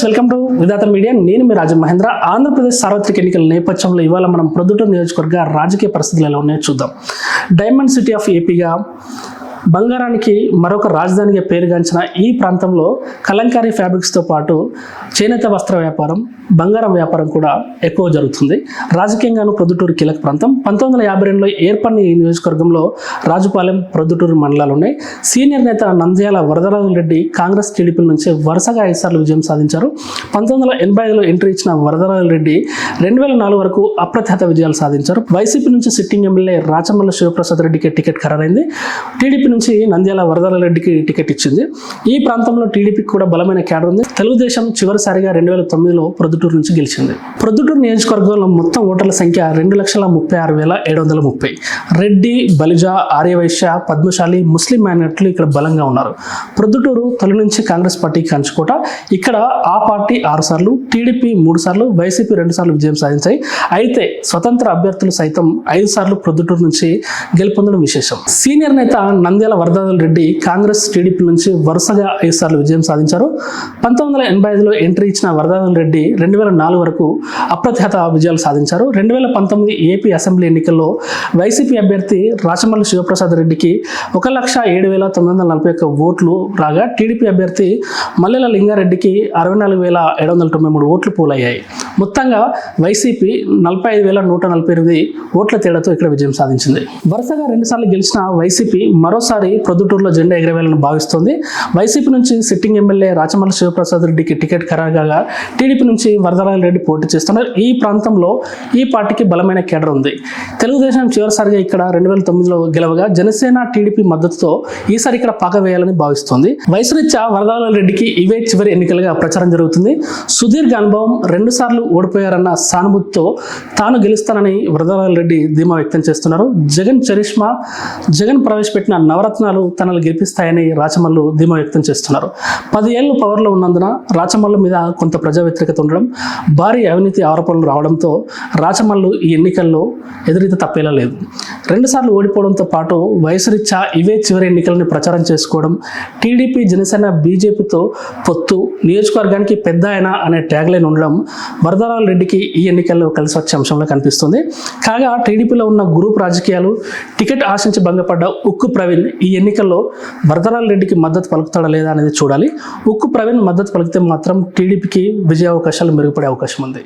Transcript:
Welcome to Vidhatha media. నేను మీ రాజన్ మహేంద్ర. ఆంధ్రప్రదేశ్ సార్వత్రిక ఎన్నికల నేపథ్యంలో ఇవాళ మనం ప్రొద్దుటూరు నియోజకవర్గ రాజకీయ పరిస్థితులు ఎలా ఉన్నాయో చూద్దాం. డైమండ్ సిటీ ఆఫ్ ఏపీగా బంగారానికి మరొక రాజధానిగా పేరుగాంచిన ఈ ప్రాంతంలో కలంకారీ ఫ్యాబ్రిక్స్తో పాటు చేనేత వస్త్ర వ్యాపారం, బంగారం వ్యాపారం కూడా ఎక్కువ జరుగుతుంది. రాజకీయంగాను ప్రొద్దుటూరు కీలక ప్రాంతం. 1952లో ఏర్పడిన ఈ నియోజకవర్గంలో రాజుపాలెం, ప్రొద్దుటూరు మండలాలు ఉన్నాయి. సీనియర్ నేత నంద్యాల వరదరాజు రెడ్డి కాంగ్రెస్, టీడీపీ నుంచి వరుసగా 5 సార్లు విజయం సాధించారు. 1985లో ఎంట్రీ ఇచ్చిన వరదరాజు రెడ్డి 2004 వరకు అప్రతిహత విజయాలు సాధించారు. వైసీపీ నుంచి సిట్టింగ్ ఎమ్మెల్యే రాచమల్ల శివప్రసాద్ రెడ్డికి టికెట్ ఖరారైంది. టీడీపీ నుంచి నంద్యాల వరదరాజు రెడ్డికి టికెట్ ఇచ్చింది. ఈ ప్రాంతంలో టీడీపీకి కూడా బలమైన క్యాడర్ ఉంది. తెలుగుదేశం చివరిసారిగా 2009లో ప్రొద్దుటూరు నుంచి గెలిచింది. ప్రొద్దుటూరు నియోజకవర్గంలో మొత్తం ఓటర్ల సంఖ్య 2,36,730. రెడ్డి, బలిజ, ఆర్యవైశ్య, పద్మశాలి, ముస్లిం మైనారిటీలు ఇక్కడ బలంగా ఉన్నారు. ప్రొద్దుటూరు తొలి నుంచి కాంగ్రెస్ పార్టీకి కంచుకోట. ఇక్కడ ఆ పార్టీ 6 సార్లు, టీడీపీ 3 సార్లు, వైసీపీ 2 సార్లు విజయం సాధించాయి. అయితే స్వతంత్ర అభ్యర్థులు సైతం 5 సార్లు ప్రొద్దుటూరు నుంచి గెలుపొందడం విశేషం. సీనియర్ నేత నంద్యాల వరదరాజు రెడ్డి కాంగ్రెస్, టీడీపీ నుంచి వరుసగా 5 సార్లు విజయం సాధించారు. 1985లో ఎంట్రీ ఇచ్చిన వరదరాజు రెడ్డి 2004 వరకు అప్రతిహత విజయాలు సాధించారు. 2019 ఏపీ అసెంబ్లీ ఎన్నికల్లో వైసీపీ అభ్యర్థి రాచమల్లి శివప్రసాద్ రెడ్డికి 1,07,941 ఓట్లు రాగా, టీడీపీ అభ్యర్థి మల్లెల లింగారెడ్డికి 64,793 ఓట్లు పోలయ్యాయి. మొత్తంగా వైసీపీ 45,148 ఓట్ల తేడాతో ఇక్కడ విజయం సాధించింది. వరుసగా 2 సార్లు గెలిచిన వైసీపీ మరోసారి ప్రొద్దుటూరులో జెండా ఎగరవేయాలని భావిస్తోంది. వైసీపీ నుంచి సిట్టింగ్ ఎమ్మెల్యే రాచమల్లి శివప్రసాద్ రెడ్డికి టికెట్ ఖరారుగా, టీడీపీ నుంచి వరదరాజు రెడ్డి పోటీ చేస్తున్నారు. ఈ ప్రాంతంలో ఈ పార్టీకి బలమైన కేడర్ ఉంది. తెలుగుదేశం చివరిసారిగా ఇక్కడ 2009లో గెలవగా, జనసేన, టీడీపీ మద్దతుతో ఈసారి ఇక్కడ పాక వేయాలని భావిస్తోంది. వయసురీత్యా వరదరాజు రెడ్డికి ఇవే చివరి ఎన్నికలుగా ప్రచారం జరుగుతుంది. సుదీర్ఘ అనుభవం, 2 సార్లు ఓడిపోయారన్న సానుభూతితో తాను గెలుస్తానని వరదరాజు రెడ్డి ధీమా వ్యక్తం చేస్తున్నారు. జగన్ ప్రవేశపెట్టిన నవరత్నాలు తనను గెలిపిస్తాయని రాచమల్లు ధీమా వ్యక్తం చేస్తున్నారు. 10 ఏళ్లు పవర్లో ఉన్నందున రాచమల్లు మీద కొంత ప్రజా వ్యతిరేకత ఉండడం, భారీ అవినీతి ఆరోపణలు రావడంతో రాచమల్లు ఈ ఎన్నికల్లో ఎదురీత తప్పేలా లేదు. 2 సార్లు ఓడిపోవడంతో పాటు వయసురీత్యా ఇవే చివరి ఎన్నికలని ప్రచారం చేసుకోవడం, టీడీపీ, జనసేన, బీజేపీతో పొత్తు, నియోజకవర్గానికి పెద్ద ఆయన అనే ట్యాగ్ లైన్ ఉండడం వరదరాజు రెడ్డికి ఈ ఎన్నికల్లో కలిసి వచ్చే అంశంలో కనిపిస్తుంది. కాగా టీడీపీలో ఉన్న గ్రూప్ రాజకీయాలు, టికెట్ ఆశించి భంగపడ్డ ఉక్కు ప్రవీణ్ ఈ ఎన్నికల్లో వరదరాజు రెడ్డికి మద్దతు పలుకుతాడా లేదా అనేది చూడాలి. ఉక్కు ప్రవీణ్ మద్దతు పలికితే మాత్రం టీడీపీకి విజయ అవకాశాలు మెరుగుపడే అవకాశం ఉంది.